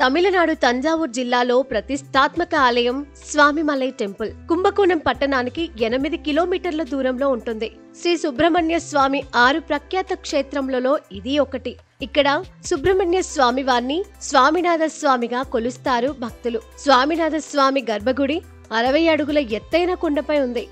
తమిళనాడు తంజావూర్ జిల్లాలో ప్రతిష్టాత్మక ఆలయం స్వామిమలై టెంపుల్ కుంభకోణం పట్టణానికి 8 కిలోమీటర్ల దూరంలో ఉంటుంది. శ్రీ సుబ్రహ్మణ్య స్వామి 6 ప్రఖ్యాత క్షేత్రములలో ఇది ఒకటి. ఇక్కడ సుబ్రహ్మణ్య స్వామి వారిని స్వామినాథ స్వామిగా కొలుస్తారు భక్తులు. స్వామినాథ స్వామి గర్భగుడి 60 అడుగుల ఎత్తైన కొండపై ఉంది.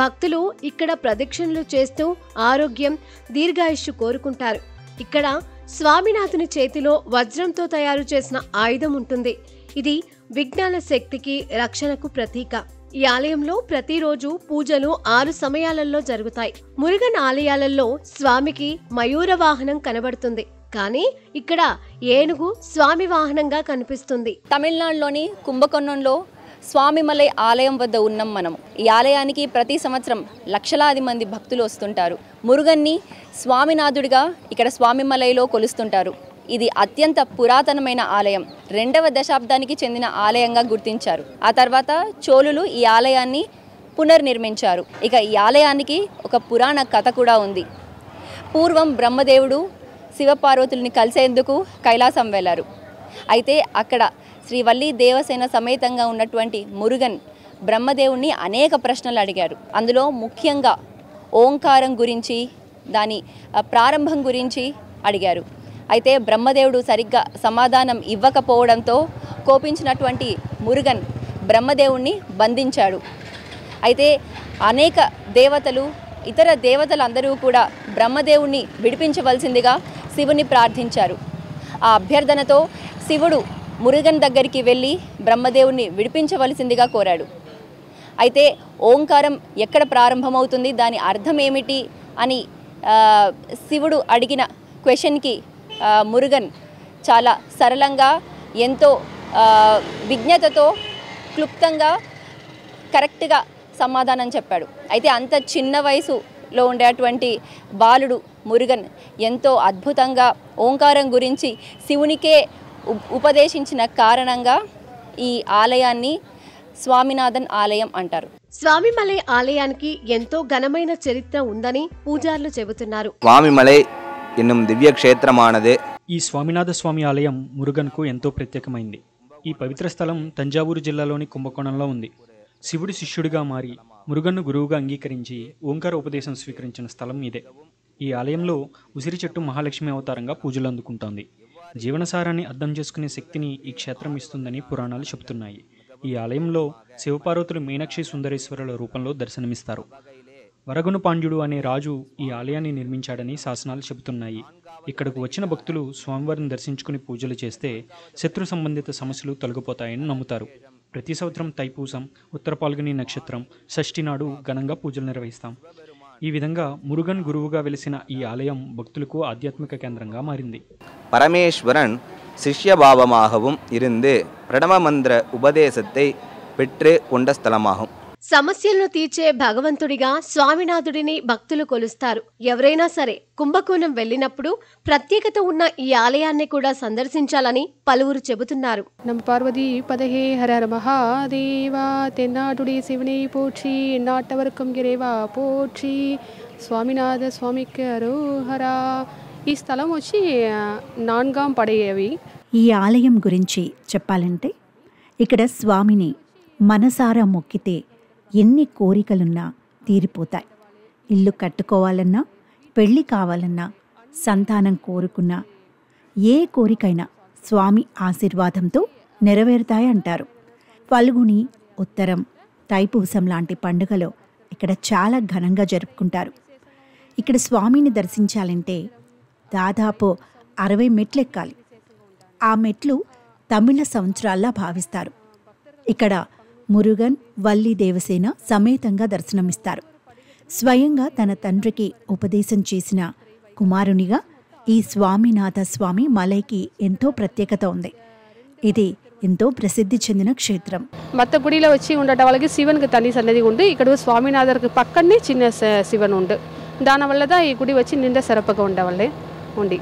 భక్తులు ఇక్కడ ప్రదక్షిణలు చేస్తూ ఆరోగ్యం, దీర్ఘాయుష్షు కోరుకుంటారు. ఇక్కడ స్వామినాథుని చేతిలో వజ్రంతో తయారు చేసిన ఆయుధం ఉంటుంది. ఇది విజ్ఞాన శక్తికి, రక్షణకు ప్రతీక. ఈ ఆలయంలో ప్రతిరోజు పూజలు 6 సమయాలలో జరుగుతాయి. మురుగన్ ఆలయాలలో స్వామికి మయూర వాహనం కనబడుతుంది, కానీ ఇక్కడ ఏనుగు స్వామి వాహనంగా కనిపిస్తుంది. తమిళనాడులోని కుంభకోణంలో స్వామిమలై ఆలయం వద్ద ఉన్నాం మనం. ఈ ఆలయానికి ప్రతి సంవత్సరం లక్షలాది మంది భక్తులు వస్తుంటారు. మురుగన్ని స్వామినాథుడిగా ఇక్కడ స్వామిమలైలో కొలుస్తుంటారు. ఇది అత్యంత పురాతనమైన ఆలయం. 2వ దశాబ్దానికి చెందిన ఆలయంగా గుర్తించారు. ఆ తర్వాత చోళులు ఈ ఆలయాన్ని పునర్నిర్మించారు. ఇక ఈ ఆలయానికి ఒక పురాణ కథ కూడా ఉంది. పూర్వం బ్రహ్మదేవుడు శివపార్వతుల్ని కలిసేందుకు కైలాసం వెళ్లారు. అయితే అక్కడ శ్రీవల్లి దేవసేన సమేతంగా ఉన్నటువంటి మురుగన్ బ్రహ్మదేవుణ్ణి అనేక ప్రశ్నలు అడిగారు. అందులో ముఖ్యంగా ఓంకారం గురించి, దాని ప్రారంభం గురించి అడిగారు. అయితే బ్రహ్మదేవుడు సరిగ్గా సమాధానం ఇవ్వకపోవడంతో కోపించినటువంటి మురుగన్ బ్రహ్మదేవుణ్ణి బంధించాడు. అయితే అనేక దేవతలు, ఇతర దేవతలందరూ కూడా బ్రహ్మదేవుణ్ణి విడిపించవలసిందిగా శివుని ప్రార్థించారు. ఆ అభ్యర్థనతో శివుడు మురుగన్ దగ్గరికి వెళ్ళి బ్రహ్మదేవుణ్ణి విడిపించవలసిందిగా కోరాడు. అయితే ఓంకారం ఎక్కడ ప్రారంభమవుతుంది, దాని అర్థం ఏమిటి అని శివుడు అడిగిన క్వశ్చన్కి మురుగన్ చాలా సరళంగా, ఎంతో విజ్ఞతతో, క్లుప్తంగా, కరెక్ట్గా సమాధానం చెప్పాడు. అయితే అంత చిన్న వయసులో ఉండేటువంటి బాలుడు మురుగన్ ఎంతో అద్భుతంగా ఓంకారం గురించి శివునికే ఉపదేశించిన కారణంగా ఈ ఆలయాన్ని స్వామినాథన్ ఆలయం అంటారు. స్వామిమలై ఆలయానికి ఎంతో ఘనమైన చరిత్ర ఉందని పూజారులు చెబుతున్నారు. స్వామిమలై ఎన్నుం దివ్య క్షేత్రమానదే. ఈ స్వామినాథ స్వామి ఆలయం మురుగన్కు ఎంతో ప్రత్యేకమైంది. ఈ పవిత్ర స్థలం తంజావూరు జిల్లాలోని కుంభకోణంలో ఉంది. శివుడి శిష్యుడిగా మారి మురుగన్ను గురువుగా అంగీకరించి ఓంకార ఉపదేశం స్వీకరించిన స్థలం ఇదే. ఈ ఆలయంలో ఉసిరి చెట్టు మహాలక్ష్మి అవతారంగా పూజలు అందుకుంటోంది. జీవనసారాన్ని అర్థం చేసుకునే శక్తిని ఈ క్షేత్రం ఇస్తుందని పురాణాలు చెబుతున్నాయి. ఈ ఆలయంలో శివపార్వతులు మీనాక్షి సుందరేశ్వరుల రూపంలో దర్శనమిస్తారు. వరగును పాండ్యుడు అనే రాజు ఈ ఆలయాన్ని నిర్మించాడని శాసనాలు చెబుతున్నాయి. ఇక్కడకు వచ్చిన భక్తులు స్వామివారిని దర్శించుకుని పూజలు చేస్తే శత్రు సంబంధిత సమస్యలు తొలగిపోతాయని నమ్ముతారు. ప్రతి సంవత్సరం తైపూసం, ఉత్తర పాల్గొని నక్షత్రం, షష్ఠి నాడు ఘనంగా పూజలు నిర్వహిస్తాం. ఈ విధంగా మురుగన్ గురువుగా వెలిసిన ఈ ఆలయం భక్తులకు ఆధ్యాత్మిక కేంద్రంగా మారింది. పరమేశ్వరన్ శిష్యభావమాகவும் இருந்து பிரணவ மந்திர உபதேசத்தை பெற்று கொண்ட స్థలமாகும். సమస్యలను తీర్చే భగవంతుడిగా స్వామినాథుడిని భక్తులు కొలుస్తారు. ఎవరైనా సరే కుంభకోణం వెళ్ళినప్పుడు ప్రత్యేకత ఉన్న ఈ ఆలయాన్ని కూడా సందర్శించాలని పలువురు చెబుతున్నారు. నమ పార్వతీ పదహే హర మహాదేవా, తెన్నాటుడి శివుని పోற்றி, నాటవర్కం గిరేవా పోற்றி, స్వామినాథ స్వామికి అరోహర. ఈ స్థలం వచ్చి 4వ పడేవి. ఈ ఆలయం గురించి చెప్పాలంటే ఇక్కడ స్వామిని మనసారా మొక్కితే ఎన్ని కోరికలున్నా తీరిపోతాయి. ఇల్లు కట్టుకోవాలన్నా, పెళ్ళి కావాలన్నా, సంతానం కోరుకున్నా, ఏ కోరికైనా స్వామి ఆశీర్వాదంతో నెరవేరుతాయంటారు. ఫల్గుని, ఉత్తరం, తైపూసం లాంటి పండుగలు ఇక్కడ చాలా ఘనంగా జరుపుకుంటారు. ఇక్కడ స్వామిని దర్శించాలంటే దాదాపు 60 మెట్లు ఎక్కాలి. ఆ మెట్లు తమిళ సంవత్సరాల్లా భావిస్తారు. ఇక్కడ మురుగన్, వల్లి దేవసేన సమేతంగా దర్శనమిస్తారు. స్వయంగా తన తండ్రికి ఉపదేశం చేసిన కుమారునిగా ఈ స్వామినాథ స్వామి మలైకి ఎంతో ప్రత్యేకత ఉంది. ఇది ఎంతో ప్రసిద్ధి చెందిన క్షేత్రం. మత్త గుడిలో వచ్చి ఉండటం వాళ్ళకి శివనికి తల్లి సన్నిధి ఉంది. ఇక్కడ స్వామినాథర్కి పక్కనే చిన్న శివన్ ఉంది. దానివల్ల ఈ గుడి వచ్చి నిండా సరపగా ఉండవల్లే ఉండి